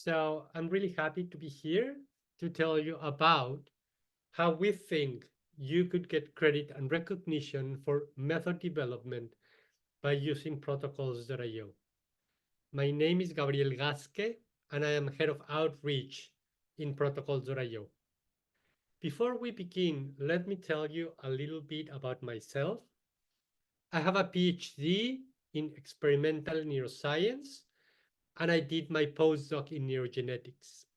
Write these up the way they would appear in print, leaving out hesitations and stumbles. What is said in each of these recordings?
So I'm really happy to be here to tell you about how we think you could get credit and recognition for method development by using protocols.io. My name is Gabriel Gasque, and I am head of outreach in protocols.io. Before we begin, let me tell you a little bit about myself. I have a PhD in experimental neuroscience, and I did my postdoc in neurogenetics.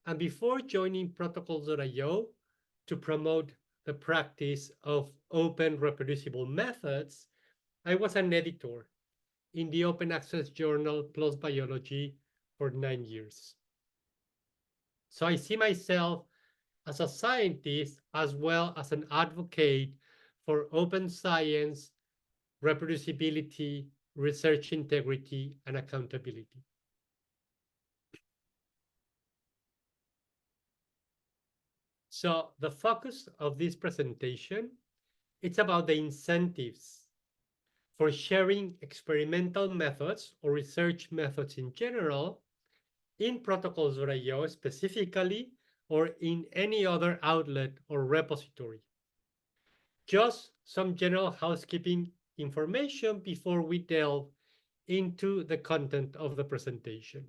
And before joining protocols.io to promote the practice of open reproducible methods, I was an editor in the open access journal PLOS Biology for 9 years. So I see myself as a scientist as well as an advocate for open science, reproducibility, research integrity, and accountability. So the focus of this presentation, it's about the incentives for sharing experimental methods or research methods in general in protocols.io specifically or in any other outlet or repository. Just some general housekeeping information before we delve into the content of the presentation.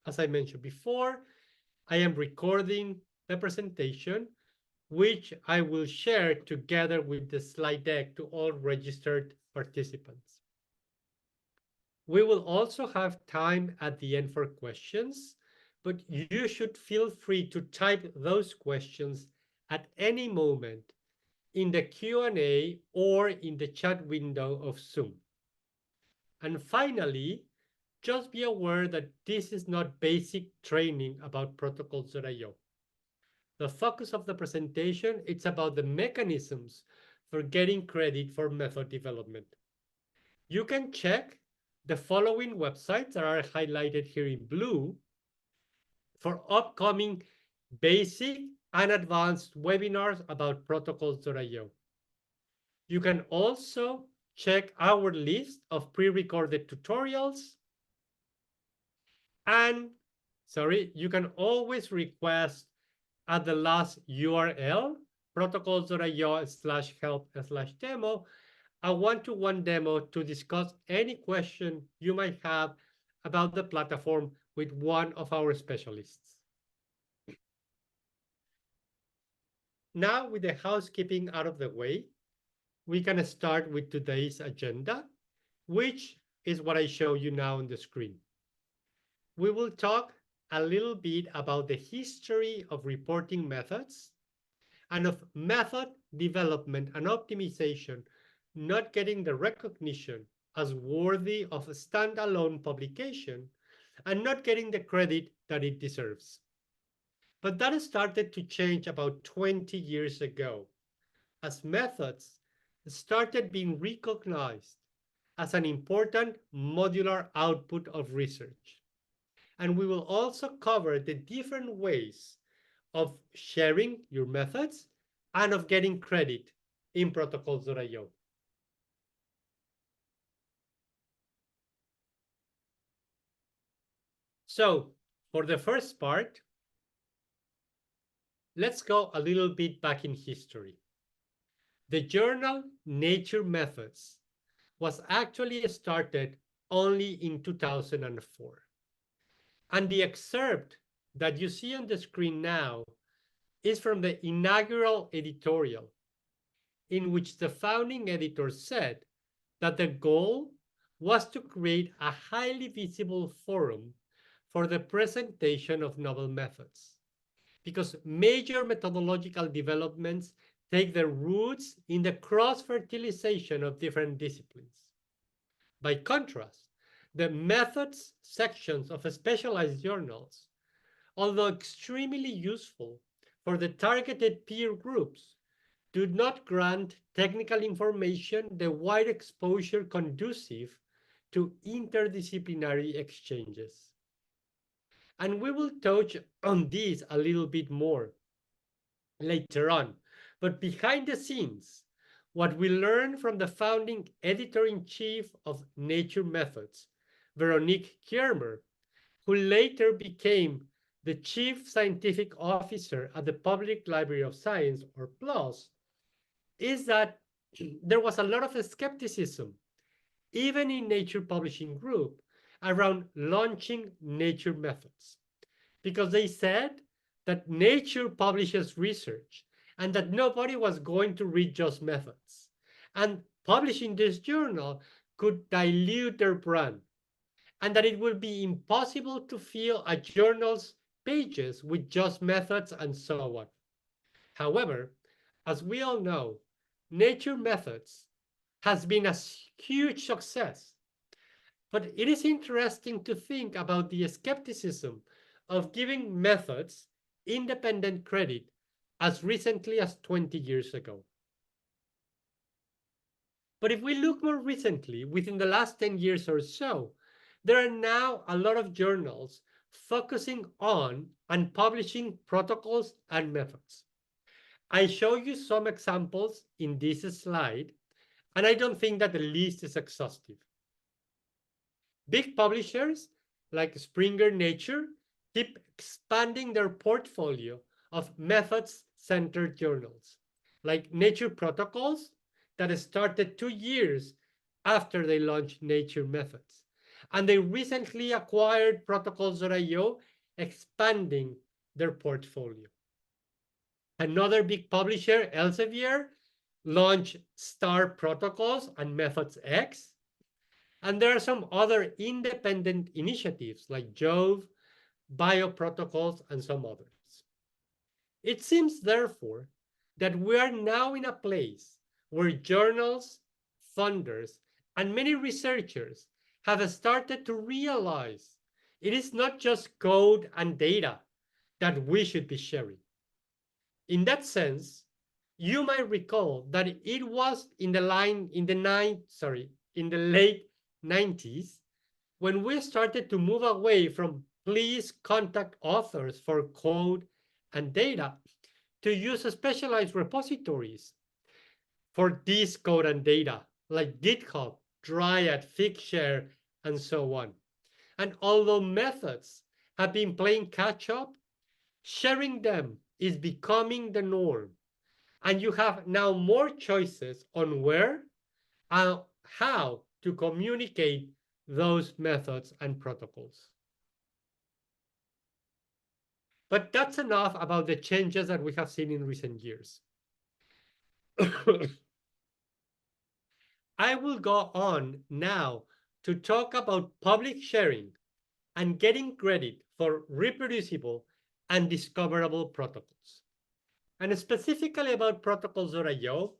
As I mentioned before, I am recording the presentation, which I will share together with the slide deck to all registered participants. We will also have time at the end for questions, but you should feel free to type those questions at any moment in the Q&A or in the chat window of Zoom. And finally, just be aware that this is not basic training about protocols.io. The focus of the presentation is about the mechanisms for getting credit for method development. You can check the following websites that are highlighted here in blue for upcoming basic and advanced webinars about protocols.io. You can also check our list of pre-recorded tutorials. And, you can always request at the last URL, protocols.io/help/demo, a one-to-one demo to discuss any question you might have about the platform with one of our specialists. Now, with the housekeeping out of the way, we can start with today's agenda, which is what I show you now on the screen. We will talk a little bit about the history of reporting methods and of method development and optimization not getting the recognition as worthy of a standalone publication and not getting the credit that it deserves. But that started to change about 20 years ago as methods started being recognized as an important modular output of research. And we will also cover the different ways of sharing your methods and of getting credit in protocols.io. So for the first part, let's go a little bit back in history. The journal Nature Methods was actually started only in 2004. And the excerpt that you see on the screen now is from the inaugural editorial, in which the founding editor said that the goal was to create a highly visible forum for the presentation of novel methods, because major methodological developments take their roots in the cross-fertilization of different disciplines. By contrast, the methods sections of specialized journals, although extremely useful for the targeted peer groups, do not grant technical information the wide exposure conducive to interdisciplinary exchanges. And we will touch on this a little bit more later on. But behind the scenes, what we learned from the founding editor-in-chief of Nature Methods, Veronique Kiermer, who later became the chief scientific officer at the Public Library of Science, or PLOS, is that there was a lot of skepticism, even in Nature Publishing Group, around launching nature methods, because they said that nature publishes research and that nobody was going to read just methods. And publishing this journal could dilute their brand, and that it would be impossible to fill a journal's pages with just methods and so on. However, as we all know, nature methods has been a huge success. But it is interesting to think about the skepticism of giving methods independent credit as recently as 20 years ago. But if we look more recently, within the last 10 years or so, there are now a lot of journals focusing on and publishing protocols and methods. I show you some examples in this slide, and I don't think that the list is exhaustive. Big publishers like Springer Nature keep expanding their portfolio of methods-centered journals, like Nature Protocols that started 2 years after they launched Nature Methods. And they recently acquired Protocols.io, expanding their portfolio. Another big publisher, Elsevier, launched Star Protocols and Methods X. And there are some other independent initiatives like Jove, Bioprotocols, and some others. It seems, therefore, that we are now in a place where journals, funders, and many researchers have started to realize it is not just code and data that we should be sharing. In that sense, you might recall that it was in the late 90s when we started to move away from please contact authors for code and data to use specialized repositories for this code and data, like GitHub, Dryad, Figshare, and so on. And although methods have been playing catch up, sharing them is becoming the norm. And you have now more choices on where and how to communicate those methods and protocols. But that's enough about the changes that we have seen in recent years. I will go on now to talk about public sharing and getting credit for reproducible and discoverable protocols. And specifically about protocols.io,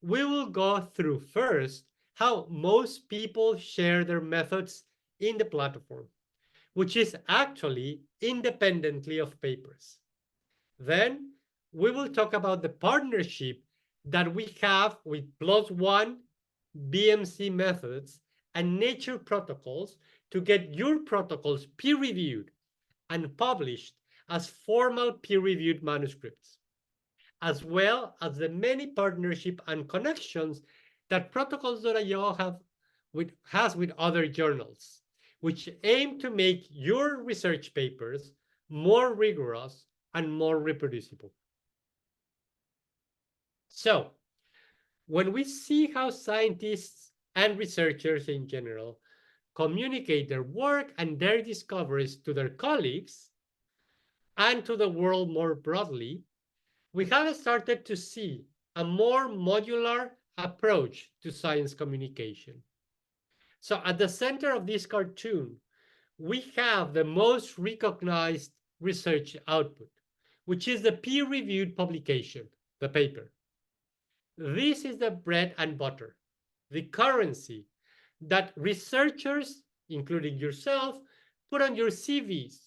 we will go through first how most people share their methods in the platform, which is actually independently of papers. Then we will talk about the partnership that we have with PLOS ONE, BMC methods, and Nature protocols to get your protocols peer-reviewed and published as formal peer-reviewed manuscripts, as well as the many partnership and connections that protocols.io has with other journals, which aim to make your research papers more rigorous and more reproducible. So, when we see how scientists and researchers in general communicate their work and their discoveries to their colleagues and to the world more broadly, we have started to see a more modular approach to science communication. So at the center of this cartoon, we have the most recognized research output, which is the peer-reviewed publication, the paper. This is the bread and butter, the currency that researchers, including yourself, put on your CVs,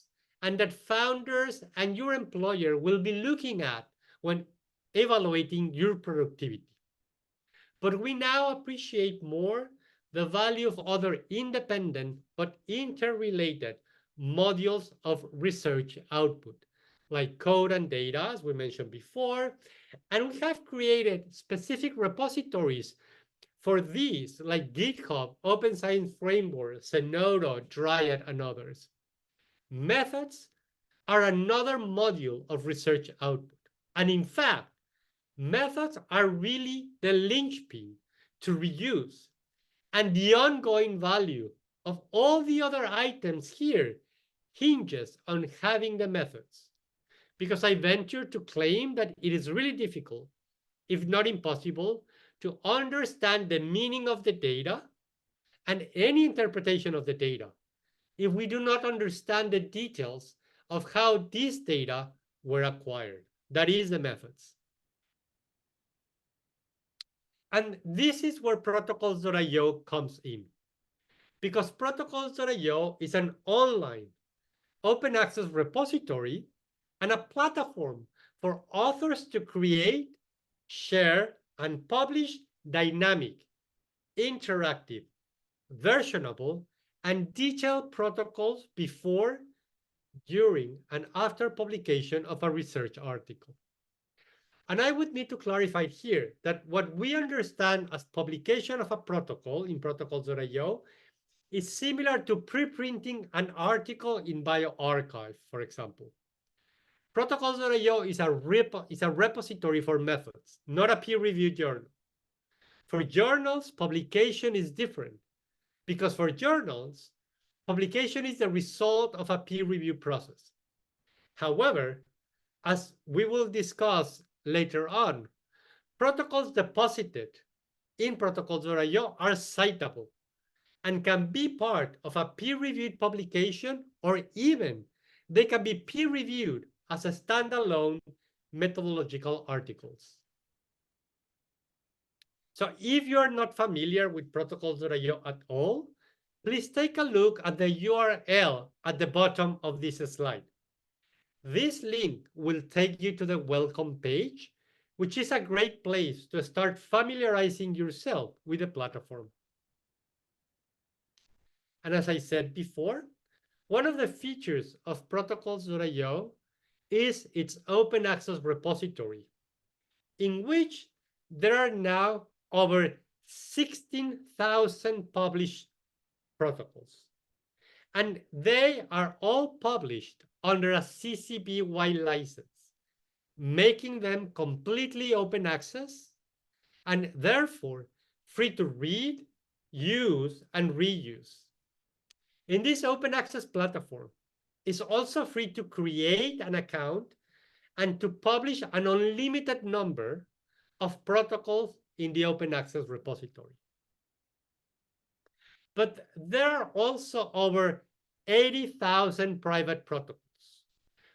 and that founders and your employer will be looking at when evaluating your productivity. But we now appreciate more the value of other independent but interrelated modules of research output, like code and data, as we mentioned before. And we have created specific repositories for these, like GitHub, Open Science Framework, Zenodo, Dryad, and others. Methods are another module of research output. And in fact, methods are really the linchpin to reuse, and the ongoing value of all the other items here hinges on having the methods. Because I venture to claim that it is really difficult, if not impossible, to understand the meaning of the data and any interpretation of the data if we do not understand the details of how these data were acquired. That is the methods. And this is where protocols.io comes in. Because protocols.io is an online open access repository and a platform for authors to create, share, and publish dynamic, interactive, versionable, and detailed protocols before, during, and after publication of a research article. And I would need to clarify here that what we understand as publication of a protocol in protocols.io is similar to preprinting an article in bioRxiv, for example. Protocols.io is a repository for methods, not a peer-reviewed journal. For journals, publication is different because for journals, publication is the result of a peer review process. However, as we will discuss later on, protocols deposited in protocols.io are citable and can be part of a peer-reviewed publication, or even they can be peer-reviewed as a standalone methodological articles. So if you're not familiar with protocols.io at all, please take a look at the URL at the bottom of this slide. This link will take you to the welcome page, which is a great place to start familiarizing yourself with the platform. And as I said before, one of the features of protocols.io is its open access repository, in which there are now over 16,000 published protocols. And they are all published under a CC BY license, making them completely open access and therefore free to read, use, and reuse. In this open access platform, it's also free to create an account and to publish an unlimited number of protocols in the open access repository. But there are also over 80,000 private protocols,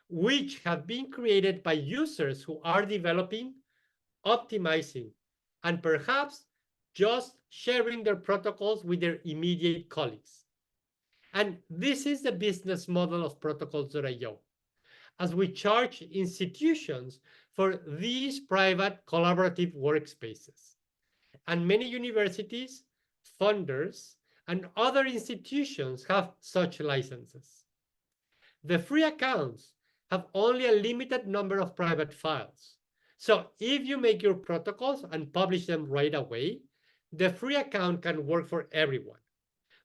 which have been created by users who are developing, optimizing, and perhaps just sharing their protocols with their immediate colleagues. And this is the business model of protocols.io, as we charge institutions for these private collaborative workspaces. And many universities, funders, and other institutions have such licenses. The free accounts have only a limited number of private files. So if you make your protocols and publish them right away, the free account can work for everyone.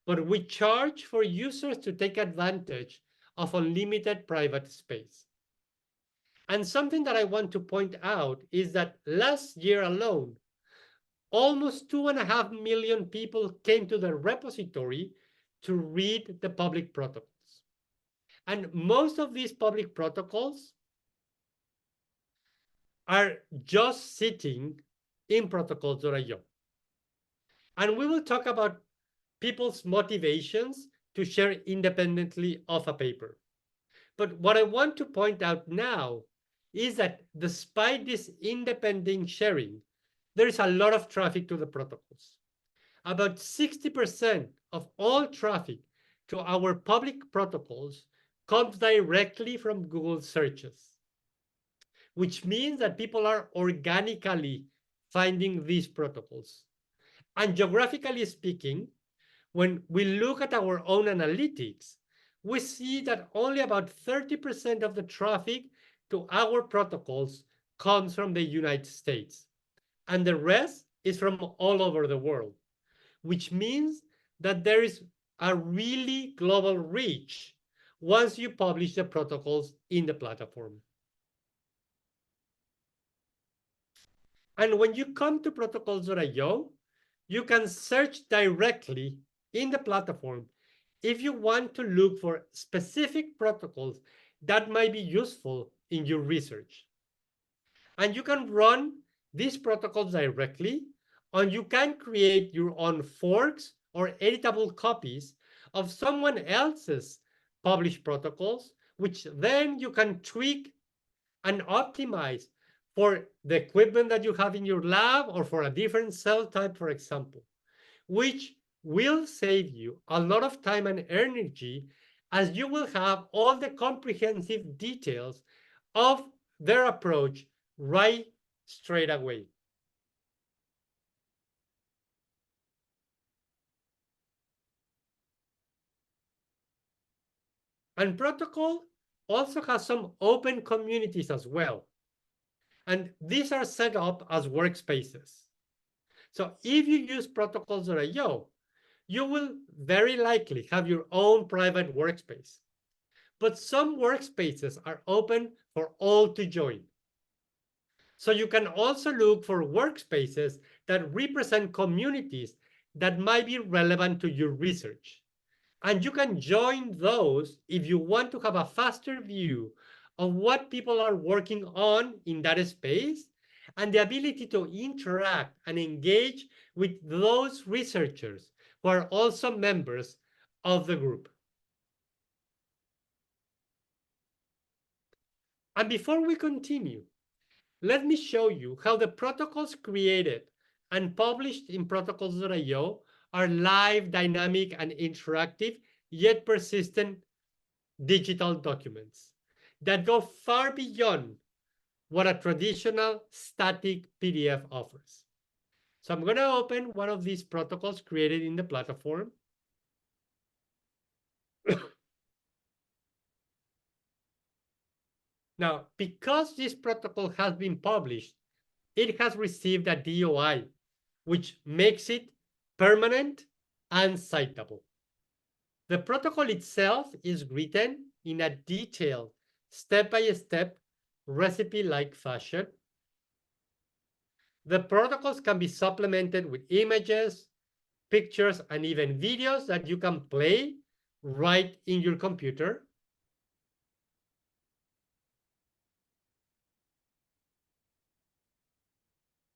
But we charge for users to take advantage of unlimited private space. And something that I want to point out is that last year alone, almost 2.5 million people came to the repository to read the public protocols. And most of these public protocols are just sitting in protocols.io. And we will talk about people's motivations to share independently of a paper. But what I want to point out now is that despite this independent sharing, there is a lot of traffic to the protocols. About 60% of all traffic to our public protocols comes directly from Google searches, which means that people are organically finding these protocols. And geographically speaking, when we look at our own analytics, we see that only about 30% of the traffic to our protocols comes from the United States, and the rest is from all over the world, which means that there is a really global reach once you publish the protocols in the platform. And when you come to protocols.io, you can search directly in the platform if you want to look for specific protocols that might be useful in your research. And you can run these protocols directly, and you can create your own forks or editable copies of someone else's published protocols, which then you can tweak and optimize for the equipment that you have in your lab or for a different cell type, for example, which will save you a lot of time and energy, as you will have all the comprehensive details of their approach right straight away. And protocol also has some open communities as well. And these are set up as workspaces. So if you use protocols.io, you will very likely have your own private workspace. But some workspaces are open for all to join. So you can also look for workspaces that represent communities that might be relevant to your research. And you can join those if you want to have a faster view of what people are working on in that space and the ability to interact and engage with those researchers who are also members of the group. And before we continue, let me show you how the protocols created and published in protocols.io are live, dynamic, and interactive, yet persistent digital documents that go far beyond what a traditional static PDF offers. So I'm going to open one of these protocols created in the platform. Now, because this protocol has been published, it has received a DOI, which makes it permanent and citable. The protocol itself is written in a detailed, step-by-step, recipe-like fashion. The protocols can be supplemented with images, pictures, and even videos that you can play right in your computer.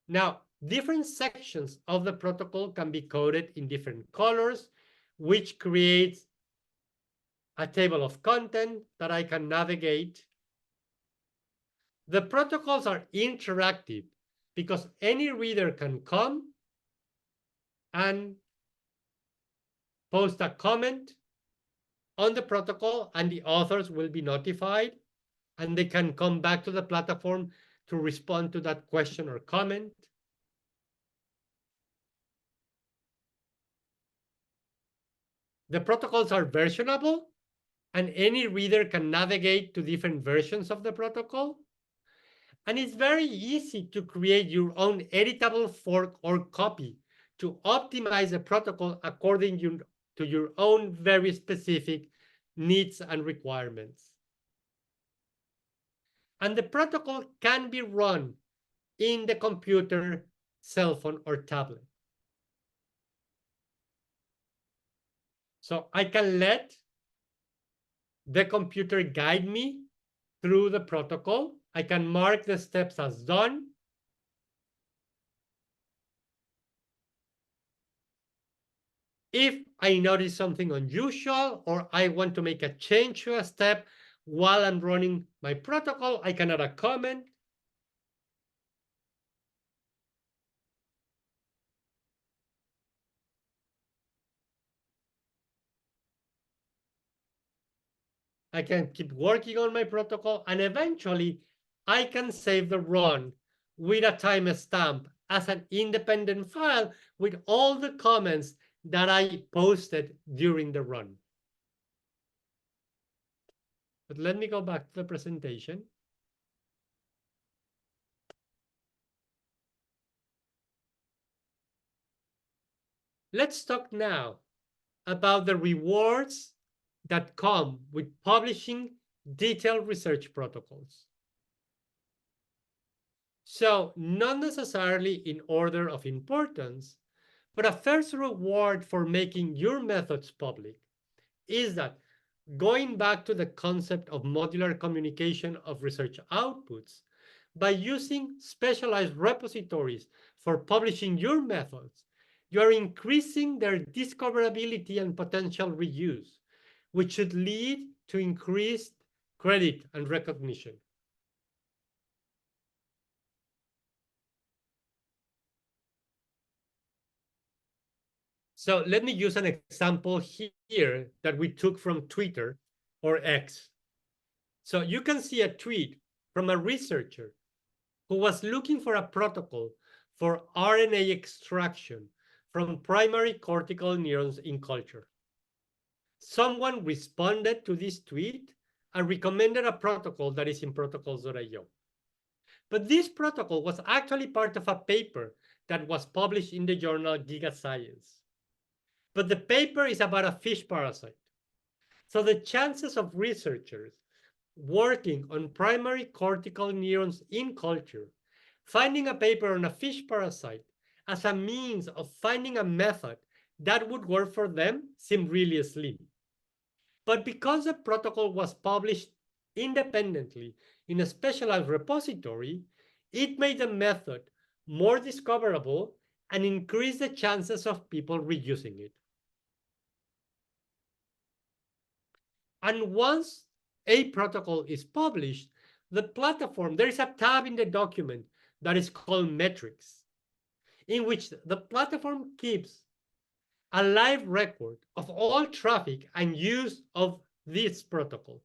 Now, different sections of the protocol can be coded in different colors, which creates a table of content that I can navigate. The protocols are interactive because any reader can come and post a comment on the protocol, and the authors will be notified, and they can come back to the platform to respond to that question or comment. The protocols are versionable, and any reader can navigate to different versions of the protocol. And it's very easy to create your own editable fork or copy to optimize the protocol according to your own very specific needs and requirements. And the protocol can be run in the computer, cell phone, or tablet. So I can let the computer guide me through the protocol. I can mark the steps as done. If I notice something unusual or I want to make a change to a step while I'm running my protocol, I can add a comment. I can keep working on my protocol, and eventually I can save the run with a timestamp as an independent file with all the comments that I posted during the run. But let me go back to the presentation. Let's talk now about the rewards that come with publishing detailed research protocols. So, not necessarily in order of importance, but a first reward for making your methods public is that, going back to the concept of modular communication of research outputs, by using specialized repositories for publishing your methods, you are increasing their discoverability and potential reuse, which should lead to increased credit and recognition. So let me use an example here that we took from Twitter or X. So you can see a tweet from a researcher who was looking for a protocol for RNA extraction from primary cortical neurons in culture. Someone responded to this tweet and recommended a protocol that is in protocols.io. But this protocol was actually part of a paper that was published in the journal GigaScience. But the paper is about a fish parasite. So the chances of researchers working on primary cortical neurons in culture finding a paper on a fish parasite as a means of finding a method that would work for them seemed really slim. But because the protocol was published independently in a specialized repository, it made the method more discoverable and increased the chances of people reusing it. And once a protocol is published, the platform, there is a tab in the document that is called metrics, in which the platform keeps a live record of all traffic and use of this protocol,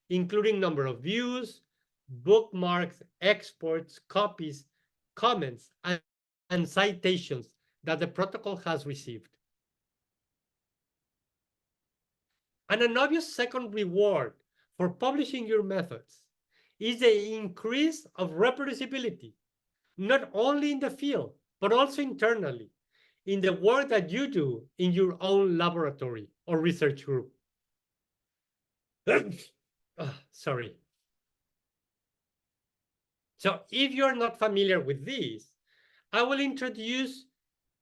including number of views, bookmarks, exports, copies, comments, and citations that the protocol has received. And an obvious second reward for publishing your methods is the increase of reproducibility, not only in the field, but also internally, in the work that you do in your own laboratory or research group. Sorry. So if you're not familiar with this, I will introduce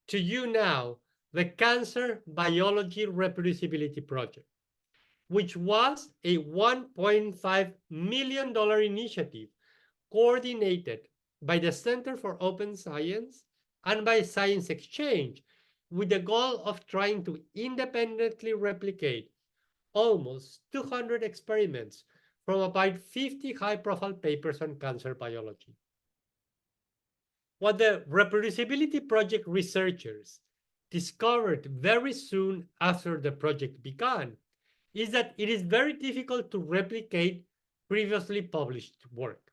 to you now the Cancer Biology Reproducibility Project, which was a $1.5 million initiative coordinated by the Center for Open Science and by Science Exchange, with the goal of trying to independently replicate almost 200 experiments from about 50 high-profile papers on cancer biology. What the Reproducibility Project researchers discovered very soon after the project began is that it is very difficult to replicate previously published work.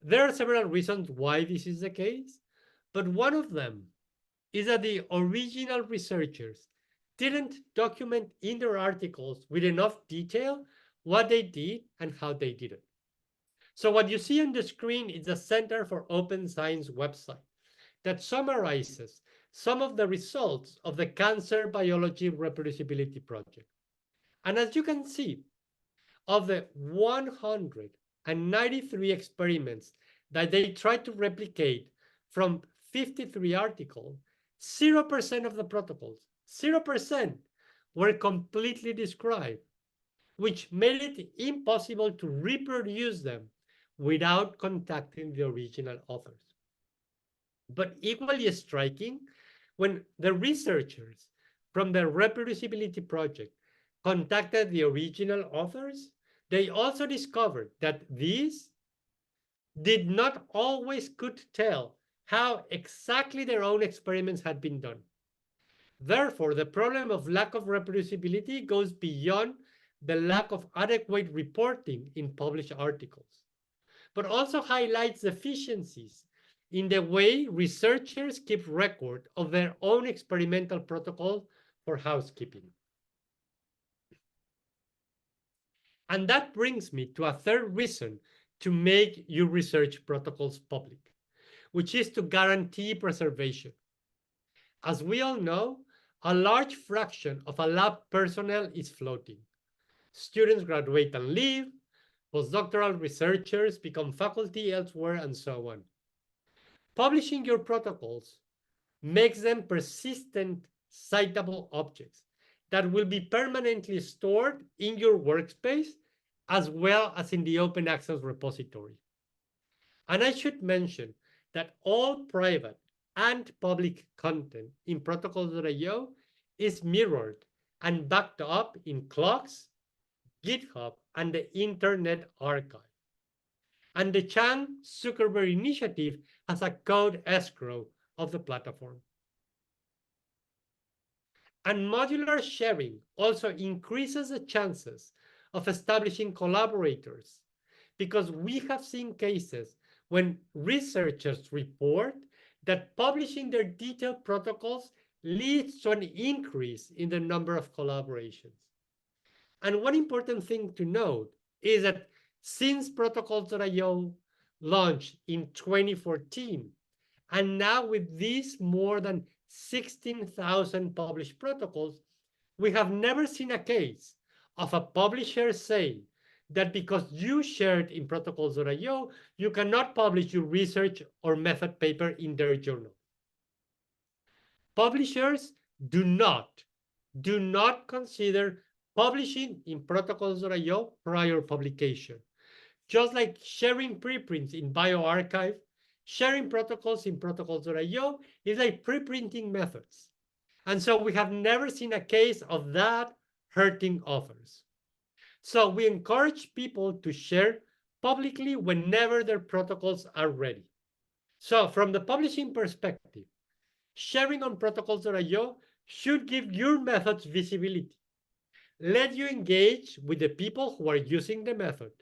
There are several reasons why this is the case, but one of them is that the original researchers didn't document in their articles with enough detail what they did and how they did it. So what you see on the screen is the Center for Open Science website that summarizes some of the results of the Cancer Biology Reproducibility Project. And as you can see, of the 193 experiments that they tried to replicate from 53 articles, 0% of the protocols, 0% were completely described, which made it impossible to reproduce them without contacting the original authors. But equally striking, when the researchers from the Reproducibility Project contacted the original authors, they also discovered that these did not always could tell how exactly their own experiments had been done. Therefore, the problem of lack of reproducibility goes beyond the lack of adequate reporting in published articles, but also highlights deficiencies in the way researchers keep record of their own experimental protocol for housekeeping. And that brings me to a third reason to make your research protocols public, which is to guarantee preservation. As we all know, a large fraction of a lab personnel is floating. Students graduate and leave, postdoctoral researchers become faculty elsewhere, and so on. Publishing your protocols makes them persistent, citable objects that will be permanently stored in your workspace as well as in the open access repository. And I should mention that all private and public content in protocols.io is mirrored and backed up in clocks, GitHub, and the Internet Archive. And the Chan Zuckerberg Initiative has a code escrow of the platform. And modular sharing also increases the chances of establishing collaborators because we have seen cases when researchers report that publishing their detailed protocols leads to an increase in the number of collaborations. And one important thing to note is that since protocols.io launched in 2014, and now with these more than 16,000 published protocols, we have never seen a case of a publisher saying that because you shared in protocols.io, you cannot publish your research or method paper in their journal. Publishers do not consider publishing in protocols.io prior publication. Just like sharing preprints in bioRxiv, sharing protocols in protocols.io is like preprinting methods. And so we have never seen a case of that hurting authors. So we encourage people to share publicly whenever their protocols are ready. So from the publishing perspective, sharing on protocols.io should give your methods visibility. Let you engage with the people who are using the method.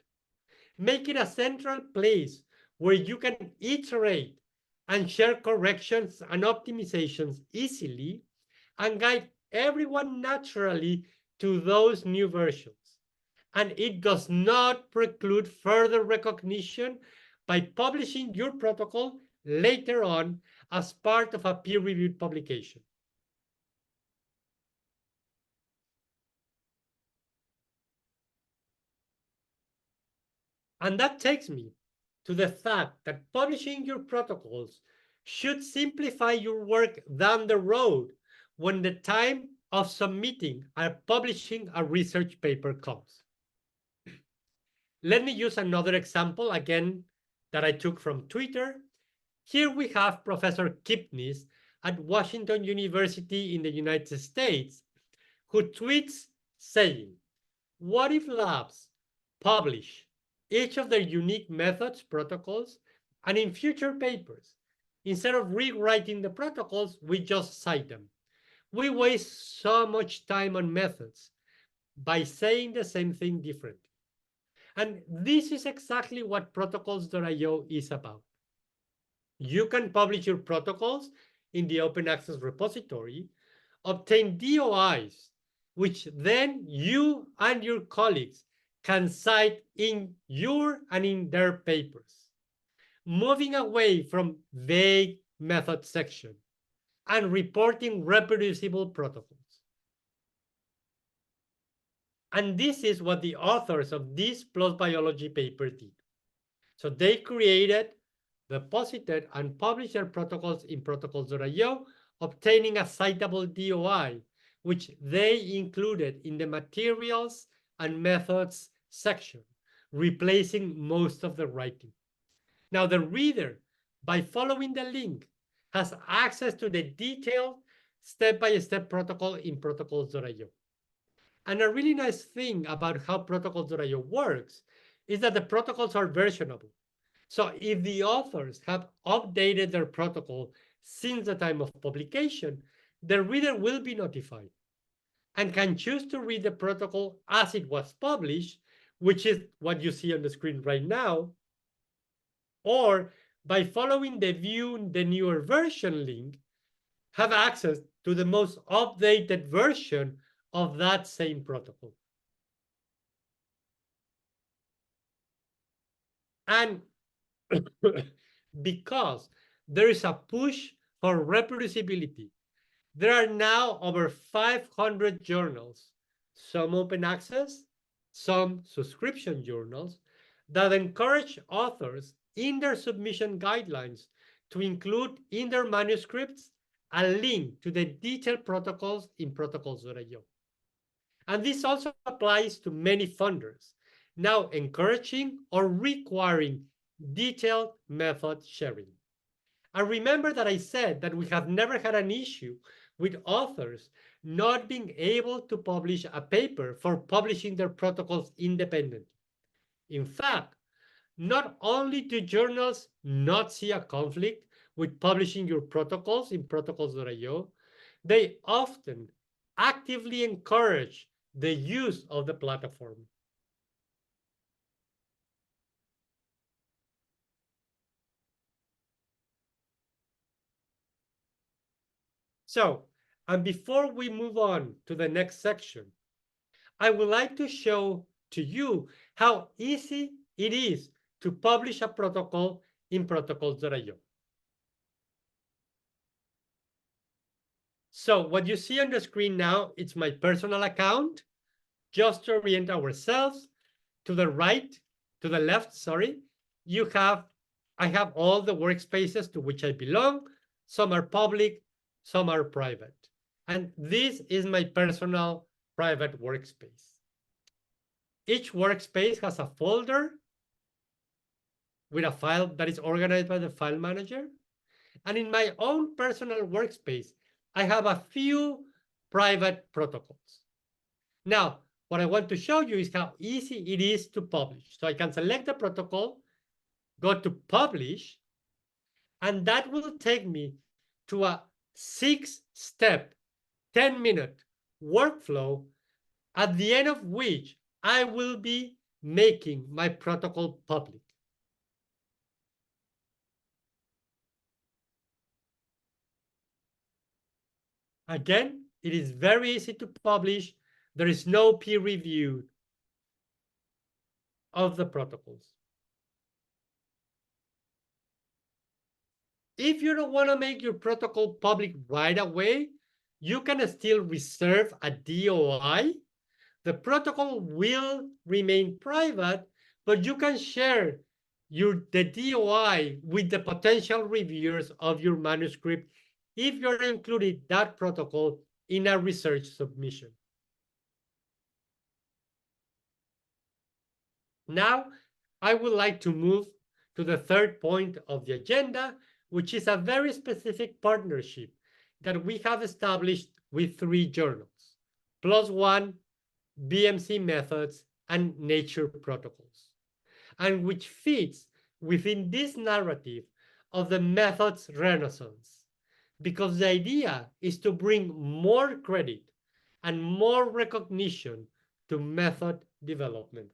Make it a central place where you can iterate and share corrections and optimizations easily and guide everyone naturally to those new versions. And it does not preclude further recognition by publishing your protocol later on as part of a peer-reviewed publication. And that takes me to the fact that publishing your protocols should simplify your work down the road when the time of submitting or publishing a research paper comes. Let me use another example again that I took from Twitter. Here we have Professor Kipnis at Washington University in the United States, who tweets saying, what if labs publish each of their unique methods, protocols, and in future papers, instead of rewriting the protocols, we just cite them. We waste so much time on methods by saying the same thing differently. And this is exactly what protocols.io is about. You can publish your protocols in the open access repository, obtain DOIs, which then you and your colleagues can cite in your and in their papers, moving away from vague method section and reporting reproducible protocols. And this is what the authors of this PLOS Biology paper did. So they created, deposited, and published their protocols in protocols.io, obtaining a citable DOI, which they included in the materials and methods section, replacing most of the writing. Now, the reader, by following the link, has access to the detailed step-by-step protocol in protocols.io. And a really nice thing about how protocols.io works is that the protocols are versionable. So if the authors have updated their protocol since the time of publication, the reader will be notified and can choose to read the protocol as it was published, which is what you see on the screen right now, or by following the view the newer version link, have access to the most updated version of that same protocol. And because there is a push for reproducibility, there are now over 500 journals, some open access, some subscription journals that encourage authors in their submission guidelines to include in their manuscripts a link to the detailed protocols in protocols.io. And this also applies to many funders, now encouraging or requiring detailed method sharing. And remember that I said that we have never had an issue with authors not being able to publish a paper for publishing their protocols independently. In fact, not only do journals not see a conflict with publishing your protocols in protocols.io, they often actively encourage the use of the platform. So, and before we move on to the next section, I would like to show to you how easy it is to publish a protocol in protocols.io. So what you see on the screen now, it's my personal account. Just to orient ourselves, to the right, to the left, sorry, I have all the workspaces to which I belong. Some are public, some are private. And this is my personal private workspace. Each workspace has a folder with a file that is organized by the file manager. And in my own personal workspace, I have a few private protocols. Now, what I want to show you is how easy it is to publish. So I can select the protocol, go to publish, and that will take me to a 6-step, 10-minute workflow, at the end of which I will be making my protocol public. Again, it is very easy to publish. There is no peer review of the protocols. If you don't want to make your protocol public right away, you can still reserve a DOI. The protocol will remain private, but you can share the DOI with the potential reviewers of your manuscript if you're including that protocol in a research submission. Now, I would like to move to the third point of the agenda, which is a very specific partnership that we have established with 3 journals, PLOS ONE, BMC Methods, and Nature Protocols, and which fits within this narrative of the methods renaissance, because the idea is to bring more credit and more recognition to method development.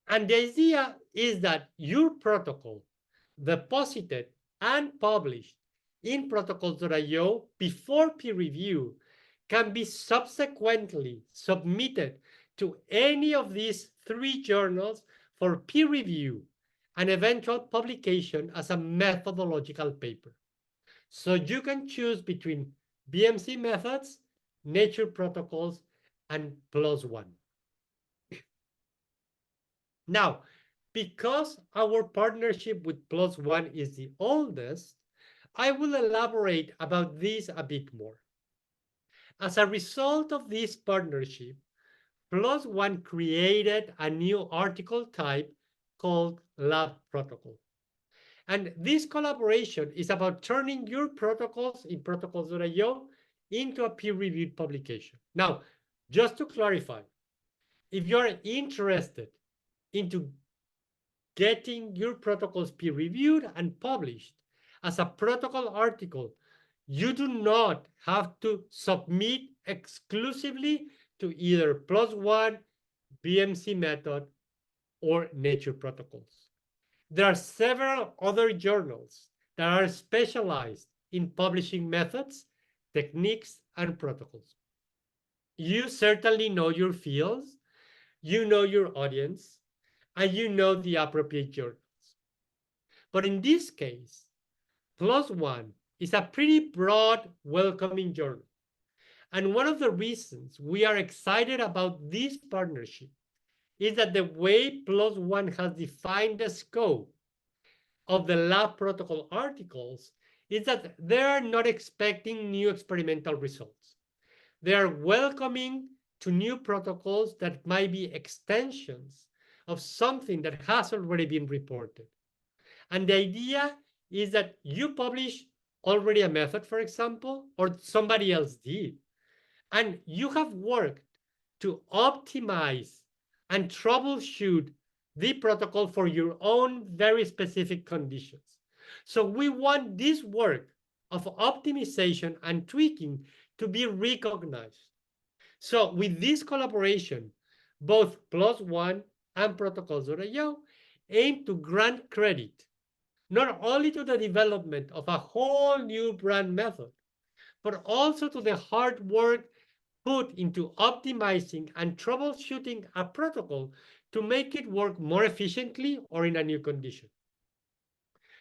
And the idea is that your protocol, deposited and published in protocols.io before peer review, can be subsequently submitted to any of these 3 journals for peer review and eventual publication as a methodological paper. So you can choose between BMC methods, nature protocols, and PLOS ONE. Now, because our partnership with PLOS ONE is the oldest, I will elaborate about this a bit more. As a result of this partnership, PLOS ONE created a new article type called Lab Protocol. And this collaboration is about turning your protocols in protocols.io into a peer-reviewed publication. Now, just to clarify, if you're interested into getting your protocols peer-reviewed and published as a protocol article, you do not have to submit exclusively to either PLOS ONE, BMC method, or nature protocols. There are several other journals that are specialized in publishing methods, techniques, and protocols. You certainly know your fields, you know your audience, and you know the appropriate journals. But in this case, PLOS ONE is a pretty broad, welcoming journal. And one of the reasons we are excited about this partnership is that the way Plus One has defined the scope of the lab protocol articles is that they are not expecting new experimental results. They are welcoming to new protocols that might be extensions of something that has already been reported. And the idea is that you publish already a method, for example, or somebody else did, and you have worked to optimize and troubleshoot the protocol for your own very specific conditions. So we want this work of optimization and tweaking to be recognized. So with this collaboration, both Plus One and Protocols.io aim to grant credit not only to the development of a whole new brand method, but also to the hard work put into optimizing and troubleshooting a protocol to make it work more efficiently or in a new condition.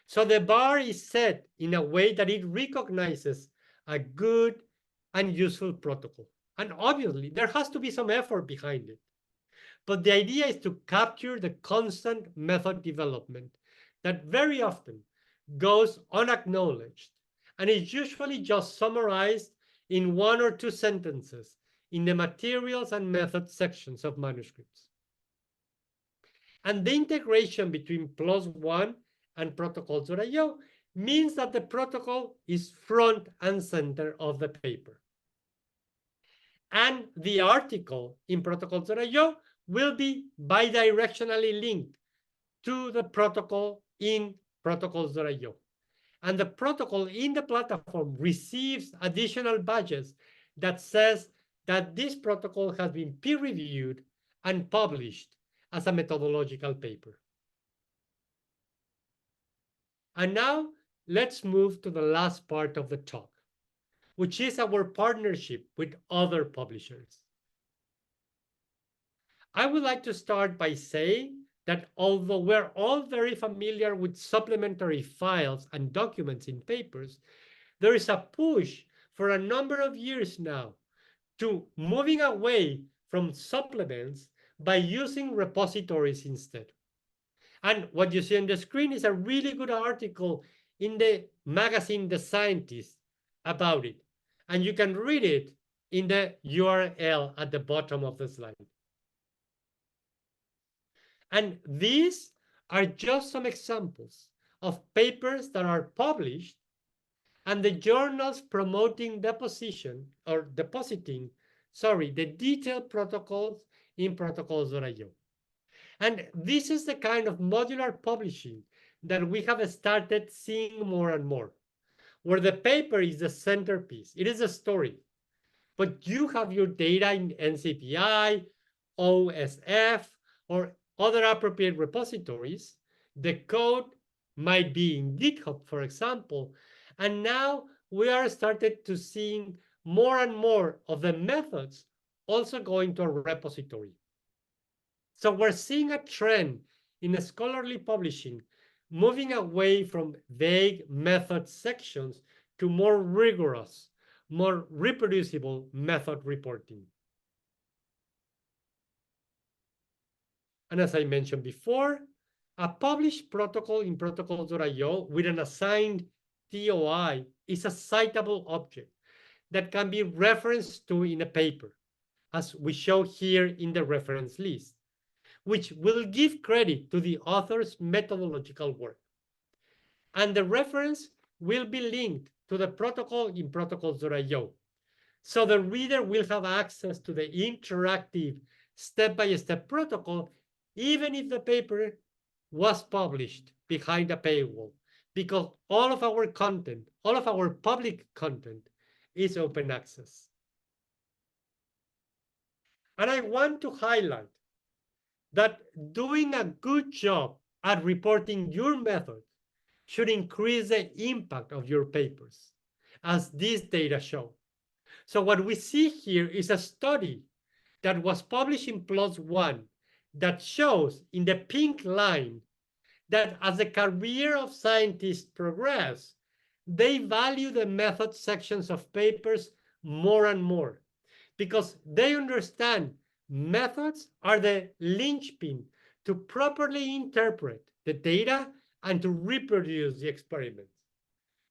So the bar is set in a way that it recognizes a good and useful protocol. And obviously, there has to be some effort behind it. But the idea is to capture the constant method development that very often goes unacknowledged and is usually just summarized in one or two sentences in the materials and methods sections of manuscripts. And the integration between Plus One and Protocols.io means that the protocol is front and center of the paper. And the article in Protocols.io will be bidirectionally linked to the protocol in Protocols.io. And the protocol in the platform receives additional badges that says that this protocol has been peer-reviewed and published as a methodological paper. And now let's move to the last part of the talk, which is our partnership with other publishers. I would like to start by saying that although we're all very familiar with supplementary files and documents in papers, there is a push for a number of years now to moving away from supplements by using repositories instead. And what you see on the screen is a really good article in the magazine The Scientist about it. And you can read it in the URL at the bottom of the slide. And these are just some examples of papers that are published and the journals promoting depositing, the detailed protocols in protocols.io. And this is the kind of modular publishing that we have started seeing more and more, where the paper is the centerpiece. It is a story, but you have your data in NCPI, OSF, or other appropriate repositories. The code might be in GitHub, for example, and now we are started to seeing more and more of the methods also going to a repository. So we're seeing a trend in scholarly publishing moving away from vague method sections to more rigorous, more reproducible method reporting. And as I mentioned before, a published protocol in protocols.io with an assigned TOI is a citable object that can be referenced to in a paper, as we show here in the reference list, which will give credit to the author's methodological work. And the reference will be linked to the protocol in protocols.io. So the reader will have access to the interactive step-by-step protocol, even if the paper was published behind a paywall, because all of our content, all of our public content is open access. And I want to highlight that doing a good job at reporting your method should increase the impact of your papers, as these data show. So what we see here is a study that was published in PLOS ONE that shows in the pink line that as the career of scientists progress, they value the method sections of papers more and more. because they understand methods are the linchpin to properly interpret the data and to reproduce the experiments.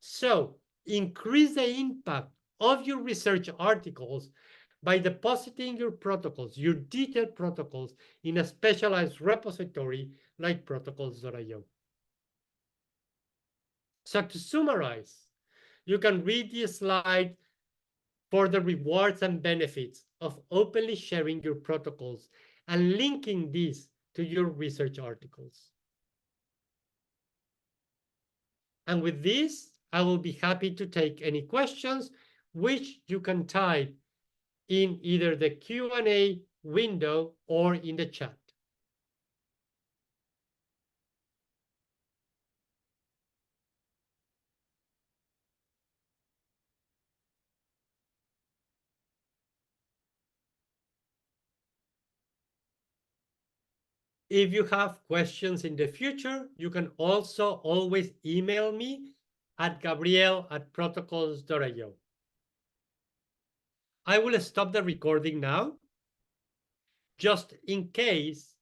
So increase the impact of your research articles by depositing your protocols, your detailed protocols, in a specialized repository like protocols.io. So to summarize, you can read the slide for the rewards and benefits of openly sharing your protocols and linking these to your research articles. And with this, I will be happy to take any questions which you can type in either the Q&A window or in the chat. If you have questions in the future, you can also always email me at gabriel@protocols.io. I will stop the recording now, just in case